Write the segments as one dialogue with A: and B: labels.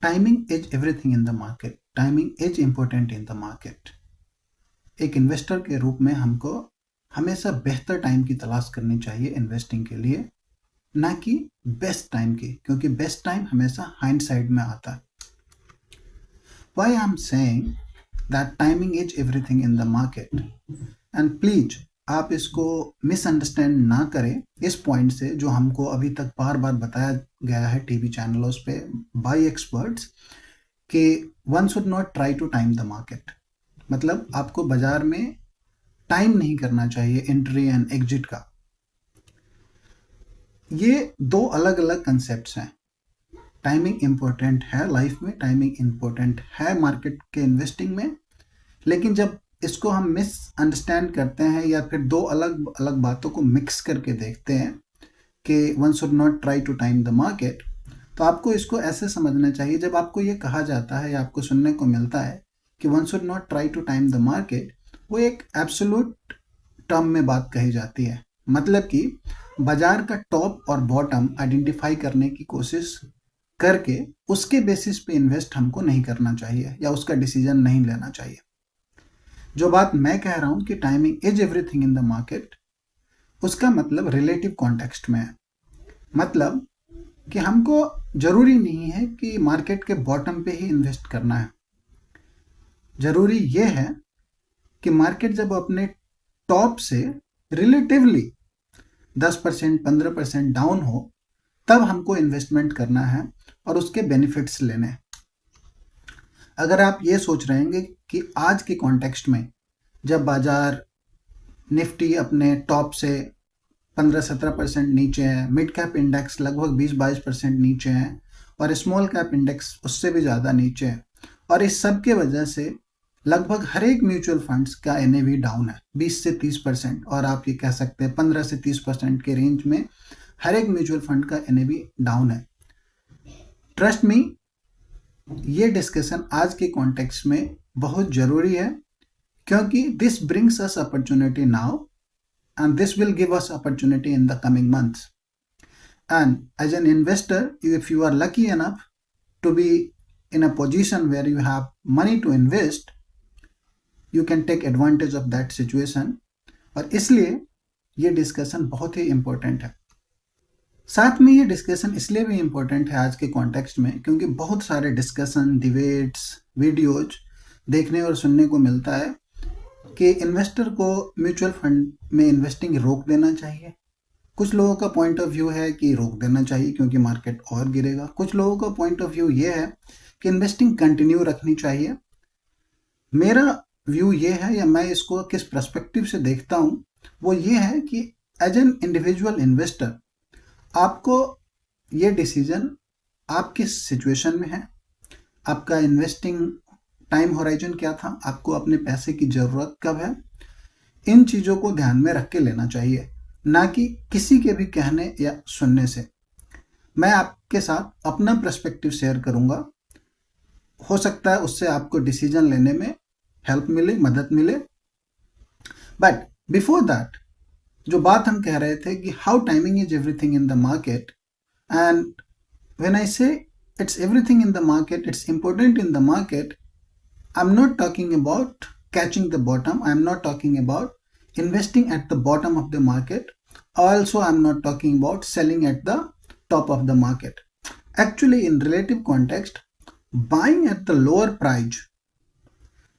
A: Timing is everything in the market, timing is important in the market. एक investor के रूप में हमको हमेशा बेहतर टाइम की तलाश करनी चाहिए इन्वेस्टिंग के लिए, ना कि बेस्ट टाइम की, क्योंकि बेस्ट टाइम हमेशा हाइंडसाइड में आता है। Why I'm saying that timing is everything in the market, and please आप इसको मिसअंडरस्टैंड ना करें इस पॉइंट से, जो हमको अभी तक बार बार बताया गया है टीवी चैनलों पे बाय एक्सपर्ट्स कि one should not try to time the market. मतलब आपको बाजार में टाइम नहीं करना चाहिए एंट्री एंड एग्जिट का। ये दो अलग अलग कंसेप्ट्स हैं। टाइमिंग इम्पोर्टेंट है लाइफ में, टाइमिंग इम्पोर्टेंट है मार्केट के इन्वेस्टिंग में, लेकिन जब इसको हम मिसअंडरस्टैंड करते हैं या फिर दो अलग अलग बातों को मिक्स करके देखते हैं कि one should not try to time the market, तो आपको इसको ऐसे समझना चाहिए। जब आपको ये कहा जाता है या आपको सुनने को मिलता है कि one should not try to time the market, वो एक एब्सोल्यूट टर्म में बात कही जाती है। मतलब कि बाजार का टॉप और बॉटम आइडेंटिफाई करने की कोशिश करके उसके बेसिस पे इन्वेस्ट हमको नहीं करना चाहिए या उसका डिसीजन नहीं लेना चाहिए। जो बात मैं कह रहा हूं कि timing is everything in the market, उसका मतलब रिलेटिव कॉन्टेक्स्ट में है। मतलब कि हमको जरूरी नहीं है कि मार्केट के बॉटम पे ही इन्वेस्ट करना है। जरूरी यह है कि मार्केट जब अपने टॉप से रिलेटिवली 10% 15% डाउन हो, तब हमको इन्वेस्टमेंट करना है और उसके बेनिफिट्स लेने हैं। अगर आप ये सोच रहे हैं कि आज के कॉन्टेक्स्ट में जब बाजार निफ्टी अपने टॉप से 15-17% नीचे है, मिड कैप इंडेक्स लगभग 20-22% नीचे है और स्मॉल कैप इंडेक्स उससे भी ज़्यादा नीचे है, और इस सब के वजह से लगभग हर एक म्यूचुअल फंड्स का एनएवी डाउन है 20 से 30%, और आप ये कह सकते हैं 15 से 30% के रेंज में हर एक म्यूचुअल फंड का एनएवी डाउन है। ट्रस्ट मी, ये डिस्कशन आज के कॉन्टेक्स्ट में बहुत ज़रूरी है, क्योंकि this brings us opportunity now and this will give us opportunity in the coming months. And as an investor, if you are lucky enough to be in a position where you have money to invest, you can take advantage of that situation. और इसलिए ये discussion बहुत ही important है। साथ में ये discussion इसलिए भी इम्पोर्टेंट है आज के कॉन्टेक्स्ट में, क्योंकि बहुत सारे डिस्कशन, डिबेट्स, वीडियोज देखने और सुनने को मिलता है कि इन्वेस्टर को म्यूचुअल फंड में इन्वेस्टिंग रोक देना चाहिए। कुछ लोगों का पॉइंट ऑफ व्यू है कि रोक देना चाहिए क्योंकि मार्केट और गिरेगा। कुछ लोगों का पॉइंट ऑफ व्यू ये है कि इन्वेस्टिंग कंटिन्यू रखनी चाहिए। मेरा व्यू ये है, या मैं इसको किस पर्सपेक्टिव से देखता हूँ, वो ये है कि एज एन इंडिविजुअल इन्वेस्टर आपको ये डिसीजन आपकी सिचुएशन में है, आपका इन्वेस्टिंग टाइम होराइजन क्या था, आपको अपने पैसे की ज़रूरत कब है, इन चीज़ों को ध्यान में रख के लेना चाहिए, ना कि किसी के भी कहने या सुनने से। मैं आपके साथ अपना पर्सपेक्टिव शेयर करूंगा, हो सकता है उससे आपको डिसीजन लेने में हेल्प मिले, मदद मिले। बट बिफोर दैट, जो बात हम कह रहे थे कि how timing is everything in the market, and when I say it's everything in the market, it's important in the market, I'm not talking about catching the bottom. I'm not talking about investing at the bottom of the market. Also, I'm not talking about selling at the top of the market. Actually, in relative context, buying at the lower price,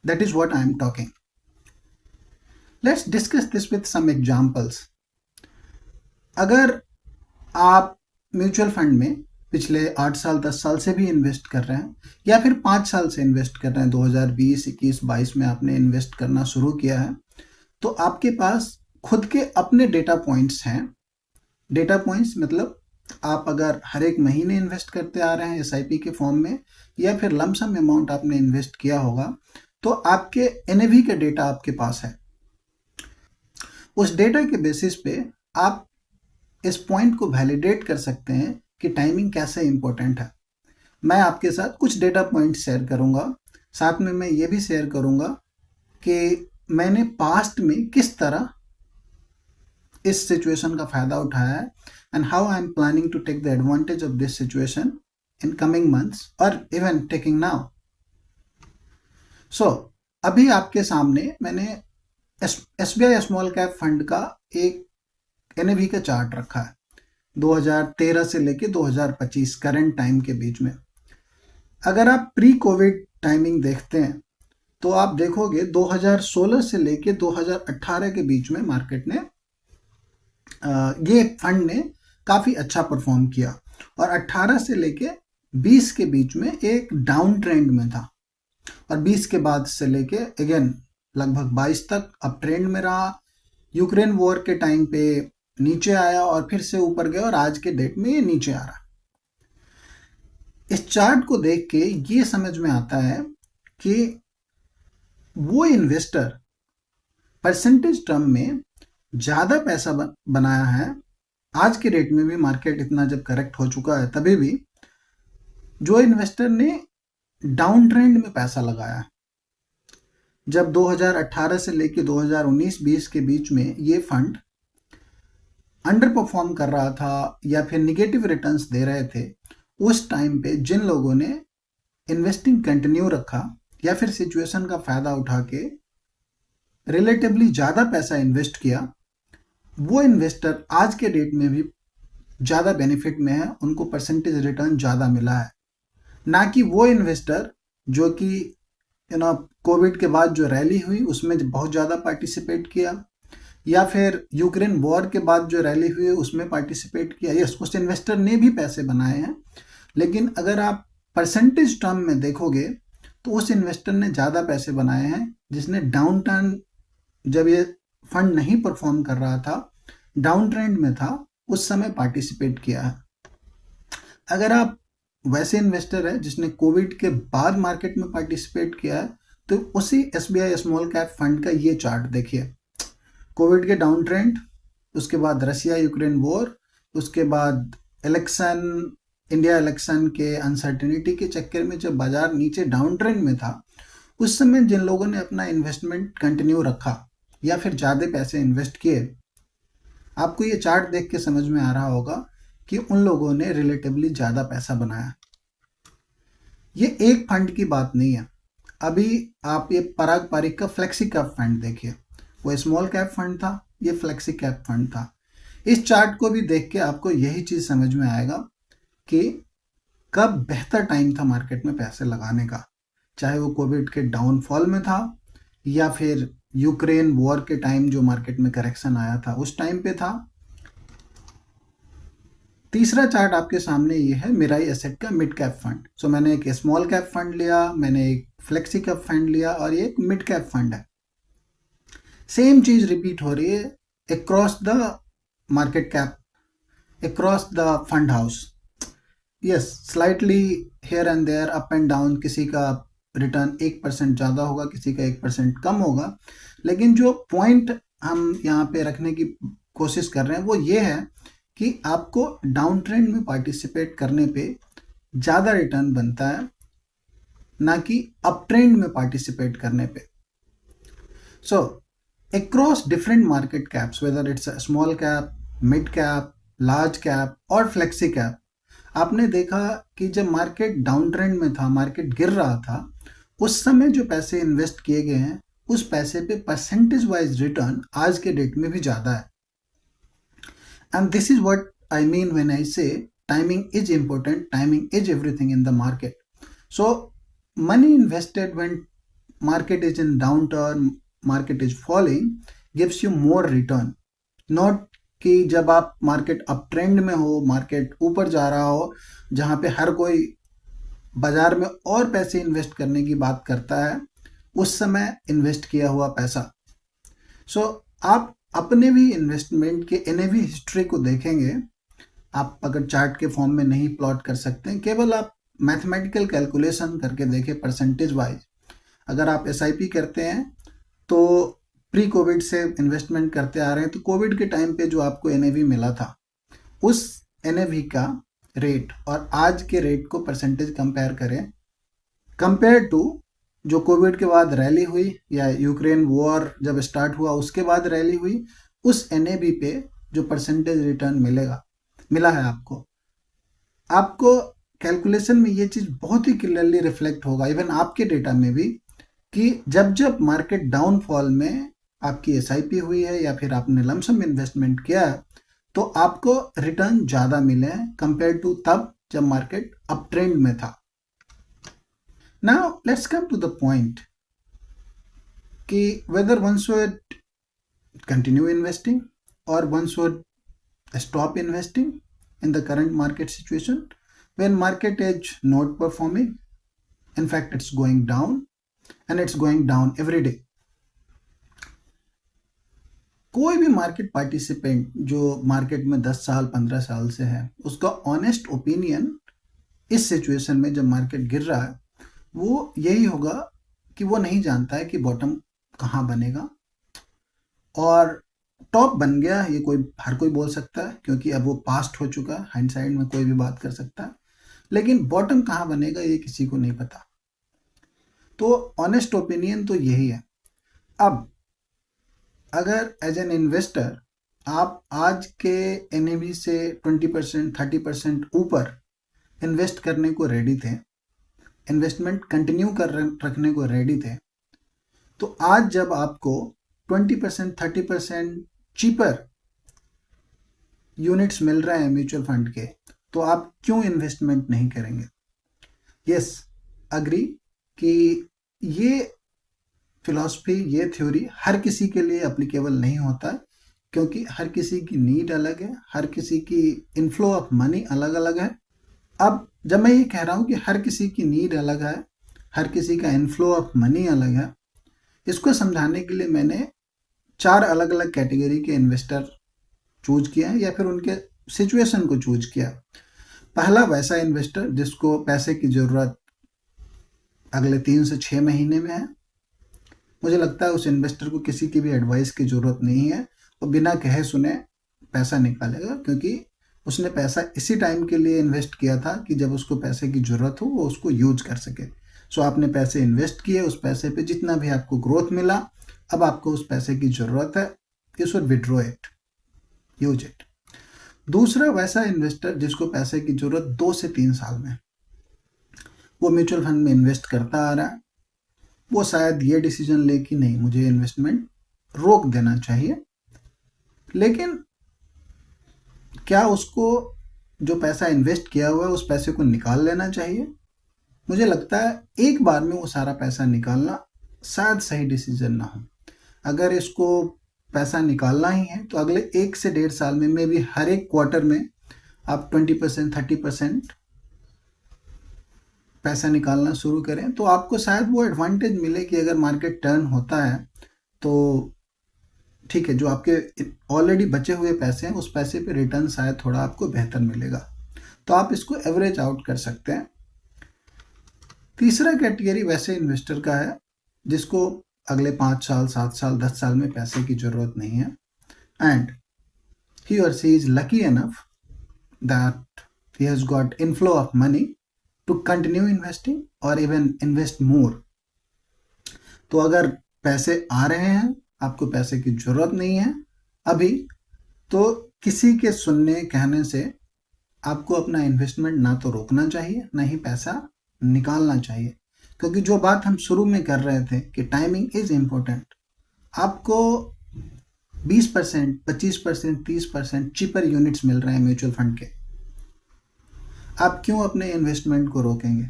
A: that is what I'm talking. Let's discuss this with some examples. अगर आप mutual fund में पिछले 8 साल 10 साल से भी invest कर रहे हैं, या फिर 5 साल से इन्वेस्ट कर रहे हैं, 2020, 21, 22 में आपने इन्वेस्ट करना शुरू किया है, तो आपके पास खुद के अपने डेटा पॉइंट्स हैं। डेटा पॉइंट्स मतलब आप अगर हर एक महीने इन्वेस्ट करते आ रहे हैं एसआईपी के फॉर्म में, या फिर लमसम अमाउंट आपने इन्वेस्ट किया होगा, तो आपके एनएवी का डेटा आपके पास है। उस डेटा के बेसिस पे आप इस पॉइंट को वैलिडेट कर सकते हैं कि टाइमिंग कैसे इंपॉर्टेंट है। मैं आपके साथ कुछ डेटा पॉइंट शेयर करूंगा, साथ में मैं ये भी शेयर करूंगा कि मैंने पास्ट में किस तरह इस सिचुएशन का फ़ायदा उठाया है, and how I am planning to take the advantage of this situation in coming months or even taking now. So अभी आपके सामने मैंने SBI स्मॉल कैप फंड का एक NAV का चार्ट रखा है 2013 से लेके 2025 करंट टाइम के बीच में। अगर आप प्री कोविड टाइमिंग देखते हैं तो आप देखोगे 2016 से लेके 2018 के बीच में मार्केट ने ये फंड ने काफ़ी अच्छा परफॉर्म किया और 18 से लेके 20 के बीच में एक डाउन ट्रेंड में था और 20 के बाद से लेके अगेन लगभग 22 तक अप ट्रेंड में रहा। यूक्रेन वॉर के टाइम पे नीचे आया और फिर से ऊपर गया और आज के डेट में ये नीचे आ रहा। इस चार्ट को देख के ये समझ में आता है कि वो इन्वेस्टर परसेंटेज टर्म में ज़्यादा पैसा बनाया है। आज के रेट में भी मार्केट इतना जब करेक्ट हो चुका है तभी भी जो इन्वेस्टर ने डाउन ट्रेंड में पैसा लगाया, जब 2018 से लेके 2019-20 के बीच में ये फंड अंडर परफॉर्म कर रहा था या फिर निगेटिव रिटर्न्स दे रहे थे, उस टाइम पे जिन लोगों ने इन्वेस्टिंग कंटिन्यू रखा या फिर सिचुएशन का फ़ायदा उठा के रिलेटिवली ज़्यादा पैसा इन्वेस्ट किया, वो इन्वेस्टर आज के डेट में भी ज़्यादा बेनिफिट में है, उनको परसेंटेज रिटर्न ज़्यादा मिला है। ना कि वो इन्वेस्टर जो कि कोविड के बाद जो रैली हुई उसमें बहुत ज़्यादा पार्टिसिपेट किया या फिर यूक्रेन वॉर के बाद जो रैली हुई उसमें पार्टिसिपेट किया। यस, उस इन्वेस्टर ने भी पैसे बनाए हैं, लेकिन अगर आप परसेंटेज टर्म में देखोगे तो उस इन्वेस्टर ने ज़्यादा पैसे बनाए हैं जिसने डाउन टर्न, जब ये फंड नहीं परफॉर्म कर रहा था, डाउन ट्रेंड में था, उस समय पार्टिसिपेट किया है। अगर आप वैसे इन्वेस्टर है जिसने कोविड के बाद मार्केट में पार्टिसिपेट किया है तो उसी SBI स्मॉल कैप फंड का ये चार्ट देखिए। कोविड के डाउन ट्रेंड, उसके बाद रशिया यूक्रेन वॉर, उसके बाद इलेक्शन, इंडिया इलेक्शन के अनसर्टेनिटी के चक्कर में जब बाजार नीचे डाउन ट्रेंड में था, उस समय जिन लोगों ने अपना इन्वेस्टमेंट कंटिन्यू रखा या फिर ज़्यादा पैसे इन्वेस्ट किए, आपको ये चार्ट देख के समझ में आ रहा होगा कि उन लोगों ने रिलेटिवली ज़्यादा पैसा बनाया। ये एक फंड की बात नहीं है। अभी आप ये पराग पारिक का फ्लेक्सी कैप फंड देखिए, वो स्मॉल कैप फंड था, ये फ्लेक्सी कैप फंड था। इस चार्ट को भी देख के आपको यही चीज़ समझ में आएगा कि कब बेहतर टाइम था मार्केट में पैसे लगाने का, चाहे वो कोविड के डाउनफॉल में था या फिर यूक्रेन वॉर के टाइम जो मार्केट में करेक्शन आया था उस टाइम पे था। तीसरा चार्ट आपके सामने ये है मिराई एसेट का मिड कैप फंड। सो मैंने एक स्मॉल कैप फंड लिया, मैंने एक फ्लेक्सी कैप फंड लिया और ये एक मिड कैप फंड है। सेम चीज रिपीट हो रही है across the market cap, across the fund house. Yes, slightly here and there, up and down, किसी का रिटर्न 1% ज़्यादा होगा, किसी का 1% कम होगा, लेकिन जो पॉइंट हम यहाँ पे रखने की कोशिश कर रहे हैं वो ये है कि आपको डाउन ट्रेंड में पार्टिसिपेट करने पे ज़्यादा रिटर्न बनता है, ना कि अप ट्रेंड में पार्टिसिपेट करने पे। So across different market caps, whether it's a small cap, mid cap, large cap और फ्लेक्सी कैप, आपने देखा कि जब मार्केट डाउन ट्रेंड में था, मार्केट गिर रहा था, उस समय जो पैसे इन्वेस्ट किए गए हैं उस पैसे पे परसेंटेज वाइज रिटर्न आज के डेट में भी ज़्यादा है। And this is what I mean when I say timing is important, timing is everything in the market. So money invested when market is in downturn, market is falling, gives you more return. Not कि जब आप market up trend में हो, market ऊपर जा रहा हो, जहाँ पे हर कोई बाजार में और पैसे इन्वेस्ट करने की बात करता है, उस समय इन्वेस्ट किया हुआ पैसा। सो आप अपने भी इन्वेस्टमेंट के NAV हिस्ट्री को देखेंगे। आप अगर चार्ट के फॉर्म में नहीं प्लॉट कर सकते हैं, केवल आप मैथमेटिकल कैलकुलेशन करके देखें परसेंटेज वाइज। अगर आप SIP करते हैं तो प्री कोविड से इन्वेस्टमेंट करते आ रहे हैं, तो कोविड के टाइम पे जो आपको NAV मिला था, उस NAV का रेट और आज के रेट को परसेंटेज कंपेयर करें, कंपेयर टू जो कोविड के बाद रैली हुई या यूक्रेन वॉर जब स्टार्ट हुआ उसके बाद रैली हुई, उस NAV पे जो परसेंटेज रिटर्न मिला है आपको कैलकुलेशन में ये चीज़ बहुत ही क्लियरली रिफ्लेक्ट होगा, इवन आपके डेटा में भी, कि जब जब मार्केट डाउनफॉल में आपकी एसआईपी हुई है या फिर आपने लमसम इन्वेस्टमेंट किया है, तो आपको रिटर्न ज़्यादा मिले हैं कंपेयर टू तब जब मार्केट अप ट्रेंड में था। Now let's come to the point कि whether one should continue investing और one should stop investing in the current market situation when market is not performing. In fact, it's going down and it's going down every day. कोई भी market participant जो market में 10 साल 15 साल से है, उसका ऑनेस्ट ओपिनियन इस सिचुएशन में जब मार्केट गिर रहा है वो यही होगा कि वो नहीं जानता है कि बॉटम कहाँ बनेगा, और टॉप बन गया ये कोई हर कोई बोल सकता है क्योंकि अब वो पास्ट हो चुका है, हाइंडसाइड में कोई भी बात कर सकता है, लेकिन बॉटम कहाँ बनेगा ये किसी को नहीं पता। तो ऑनेस्ट ओपिनियन तो यही है। अब अगर एज एन इन्वेस्टर आप आज के एनएवी से 20% 30% ऊपर इन्वेस्ट करने को रेडी थे, इन्वेस्टमेंट कंटिन्यू कर रखने को रेडी थे, तो आज जब आपको 20% 30% चीपर यूनिट्स मिल रहे हैं म्यूचुअल फंड के, तो आप क्यों इन्वेस्टमेंट नहीं करेंगे? यस, अग्री कि ये फिलॉसफी, ये थ्योरी हर किसी के लिए एप्लीकेबल नहीं होता है, क्योंकि हर किसी की नीड अलग है, हर किसी की इनफ्लो ऑफ मनी अलग अलग है। अब जब मैं ये कह रहा हूँ कि हर किसी की नीड अलग है, हर किसी का इनफ्लो ऑफ मनी अलग है, इसको समझाने के लिए मैंने 4 अलग अलग कैटेगरी के इन्वेस्टर चूज किया है या फिर उनके सिचुएशन को चूज किया। पहला वैसा इन्वेस्टर जिसको पैसे की ज़रूरत अगले 3 से 6 महीने में है। मुझे लगता है उस इन्वेस्टर को किसी की भी एडवाइस की ज़रूरत नहीं है, वो बिना कहे सुने पैसा निकालेगा, क्योंकि उसने पैसा इसी टाइम के लिए इन्वेस्ट किया था कि जब उसको पैसे की ज़रूरत हो वो उसको यूज कर सके। सो आपने पैसे इन्वेस्ट किए, उस पैसे पे जितना भी आपको ग्रोथ मिला, अब आपको उस पैसे की ज़रूरत है, you should withdraw it, use it. दूसरा वैसा इन्वेस्टर जिसको पैसे की ज़रूरत 2 से 3 साल में, वो म्यूचुअल फंड में इन्वेस्ट करता आ रहा है, वो शायद ये डिसीजन ले कि नहीं मुझे इन्वेस्टमेंट रोक देना चाहिए, लेकिन क्या उसको जो पैसा इन्वेस्ट किया हुआ है उस पैसे को निकाल लेना चाहिए? मुझे लगता है एक बार में वो सारा पैसा निकालना शायद सही डिसीजन ना हो। अगर इसको पैसा निकालना ही है तो अगले 1 से 1.5 साल में मे बी हर एक क्वार्टर में आप 20% 30% पैसा निकालना शुरू करें, तो आपको शायद वो एडवांटेज मिले कि अगर मार्केट टर्न होता है तो ठीक है, जो आपके ऑलरेडी बचे हुए पैसे हैं उस पैसे पे रिटर्न शायद थोड़ा आपको बेहतर मिलेगा, तो आप इसको एवरेज आउट कर सकते हैं। तीसरा कैटेगरी वैसे इन्वेस्टर का है जिसको अगले 5 साल 7 साल 10 साल में पैसे की ज़रूरत नहीं है, and he or she is lucky enough that he has got inflow of money to continue investing or even invest more। तो अगर पैसे आ रहे हैं, आपको पैसे की ज़रूरत नहीं है अभी, तो किसी के सुनने कहने से आपको अपना इन्वेस्टमेंट ना तो रोकना चाहिए ना ही पैसा निकालना चाहिए, क्योंकि जो बात हम शुरू में कर रहे थे कि टाइमिंग इज़ इम्पोर्टेंट। आपको 20%, 25%, 30% चीपर यूनिट्स मिल रहे हैं म्यूचुअल फंड के, आप क्यों अपने इन्वेस्टमेंट को रोकेंगे?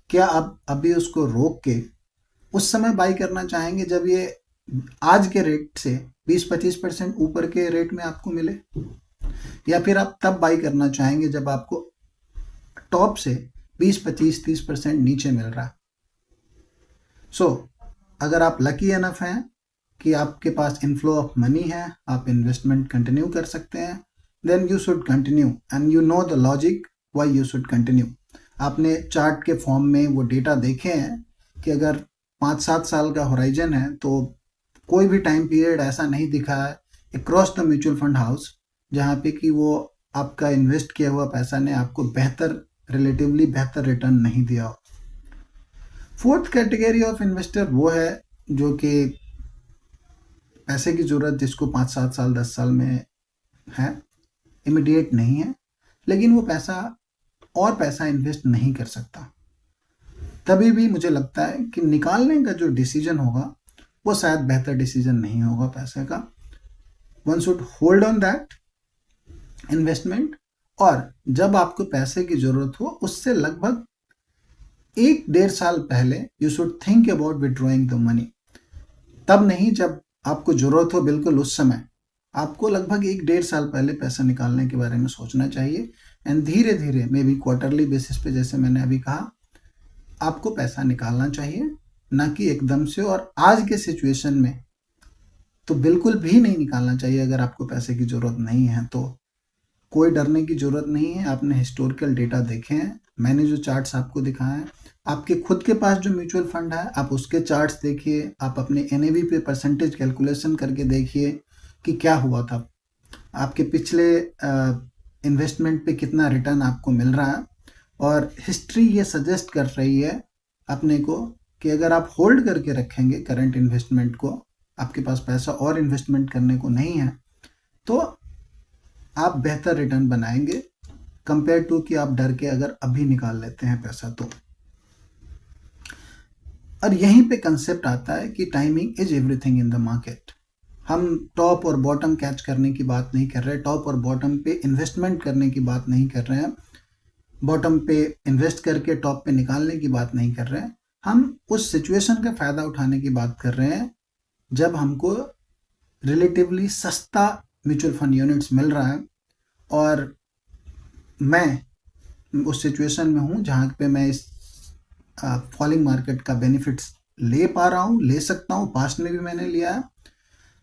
A: क्या आप अभी उसको रोक के उस समय बाई करना चाहेंगे जब ये आज के रेट से 20-25% ऊपर के रेट में आपको मिले, या फिर आप तब बाई करना चाहेंगे जब आपको टॉप से 20-25-30% नीचे मिल रहा है? सो अगर आप लकी एनफ हैं कि आपके पास इनफ्लो ऑफ मनी है, आप इन्वेस्टमेंट कंटिन्यू कर सकते हैं, then you should continue and you know the logic why you should continue. आपने चार्ट के फॉर्म में वो डेटा देखे हैं कि अगर 5-7 साल का होराइजन है तो कोई भी टाइम पीरियड ऐसा नहीं दिखा है across the mutual fund house जहाँ पे कि वो आपका इन्वेस्ट किया हुआ पैसा ने आपको रिलेटिवली बेहतर रिटर्न नहीं दिया हो। फोर्थ कैटेगरी ऑफ इन्वेस्टर वो है जो कि पैसे की ज़रूरत जिसको 5-7 साल 10 साल में है, इमीडिएट नहीं है, लेकिन वो पैसा और पैसा इन्वेस्ट नहीं कर सकता। तभी भी मुझे लगता है कि निकालने का जो डिसीजन होगा वो शायद बेहतर डिसीजन नहीं होगा पैसे का। One should hold on that investment, और जब आपको पैसे की जरूरत हो उससे लगभग 1-1.5 साल पहले you should think about withdrawing the money. तब नहीं, जब आपको जरूरत हो बिल्कुल उस समय आपको लगभग 1-1.5 साल पहले पैसा निकालने के बारे में सोचना चाहिए। एंड धीरे धीरे मे बी क्वार्टरली बेसिस पे, जैसे मैंने अभी कहा, आपको पैसा निकालना चाहिए, ना कि एकदम से। और आज के सिचुएशन में तो बिल्कुल भी नहीं निकालना चाहिए। अगर आपको पैसे की ज़रूरत नहीं है तो कोई डरने की ज़रूरत नहीं है। आपने हिस्टोरिकल डेटा देखे हैं, मैंने जो चार्ट्स आपको दिखाए हैं, आपके खुद के पास जो म्यूचुअल फंड है आप उसके चार्ट्स देखिए, आप अपने एनएवी पे परसेंटेज कैलकुलेशन करके देखिए कि क्या हुआ था, आपके पिछले इन्वेस्टमेंट पे कितना रिटर्न आपको मिल रहा है। और हिस्ट्री ये सजेस्ट कर रही है अपने को कि अगर आप होल्ड करके रखेंगे करंट इन्वेस्टमेंट को, आपके पास पैसा और इन्वेस्टमेंट करने को नहीं है, तो आप बेहतर रिटर्न बनाएंगे कंपेयर टू कि आप डर के अगर अभी निकाल लेते हैं पैसा तो। और यहीं पे कंसेप्ट आता है कि timing is everything in the market. हम टॉप और बॉटम कैच करने की बात नहीं कर रहे, टॉप और बॉटम पे इन्वेस्टमेंट करने की बात नहीं कर रहे हैं, बॉटम पे इन्वेस्ट करके टॉप पे निकालने की बात नहीं कर रहे हैं। हम उस सिचुएशन का फ़ायदा उठाने की बात कर रहे हैं जब हमको रिलेटिवली सस्ता म्यूचुअल फंड यूनिट्स मिल रहा है, और मैं उस सिचुएशन में हूँ जहाँ पे मैं इस फॉलिंग मार्केट का बेनिफिट्स ले पा रहा हूँ, ले सकता हूँ, पास्ट में भी मैंने लिया है।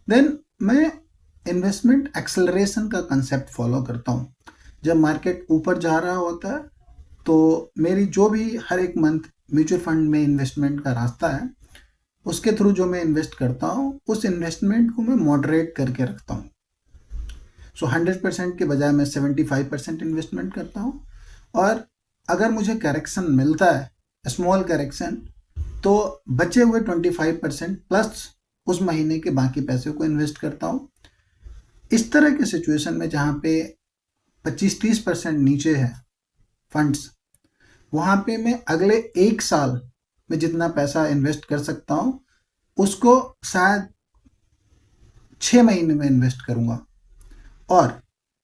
A: देन मैं इन्वेस्टमेंट एक्सेलरेशन का कंसेप्ट फॉलो करता हूँ। जब मार्केट ऊपर जा रहा होता है तो मेरी जो भी हर एक मंथ म्यूचुअल फंड में इन्वेस्टमेंट का रास्ता है, उसके थ्रू जो मैं इन्वेस्ट करता हूँ उस इन्वेस्टमेंट को मैं मॉडरेट करके रखता हूँ। सो 100% के बजाय मैं 75% इन्वेस्टमेंट करता हूँ। और अगर मुझे करेक्शन मिलता है, स्मॉल करेक्शन, तो बचे हुए 25% प्लस उस महीने के बाकी पैसे को इन्वेस्ट करता हूँ। इस तरह के सिचुएशन में जहाँ पे 25-30% नीचे है फंड्स, वहाँ पे मैं अगले 1 साल में जितना पैसा इन्वेस्ट कर सकता हूँ उसको शायद 6 महीने में इन्वेस्ट करूँगा। और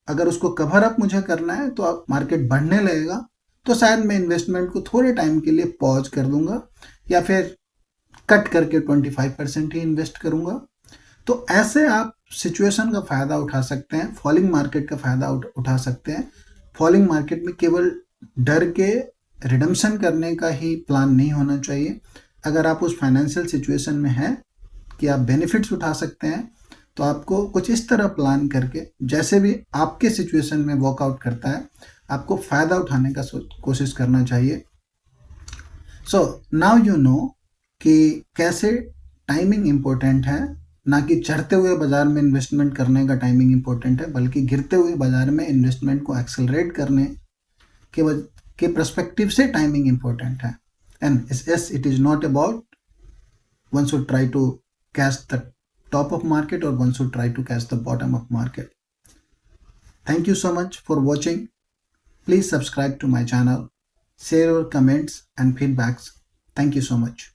A: अगर उसको कवर अप मुझे करना है तो अब मार्केट बढ़ने लगेगा तो शायद मैं इन्वेस्टमेंट को थोड़े टाइम के लिए पॉज कर दूंगा, या फिर कट करके 25% ही इन्वेस्ट करूंगा। तो ऐसे आप सिचुएशन का फ़ायदा उठा सकते हैं, फॉलिंग मार्केट का फ़ायदा उठा सकते हैं। फॉलिंग मार्केट में केवल डर के रिडम्पशन करने का ही प्लान नहीं होना चाहिए। अगर आप उस फाइनेंशियल सिचुएशन में हैं कि आप बेनिफिट्स उठा सकते हैं, तो आपको कुछ इस तरह प्लान करके, जैसे भी आपके सिचुएशन में वर्कआउट करता है, आपको फ़ायदा उठाने का कोशिश करना चाहिए। सो नाउ यू नो कि कैसे टाइमिंग इम्पोर्टेंट है, ना कि चढ़ते हुए बाजार में इन्वेस्टमेंट करने का टाइमिंग इम्पोर्टेंट है, बल्कि गिरते हुए बाजार में इन्वेस्टमेंट को एक्सेलरेट करने के पर्सपेक्टिव से टाइमिंग इम्पोर्टेंट है। And yes, it is not about one should try to catch the top of market or one should try to catch the bottom of market. Thank you so much for watching. Please subscribe to my channel, share your comments and feedbacks. Thank you so much.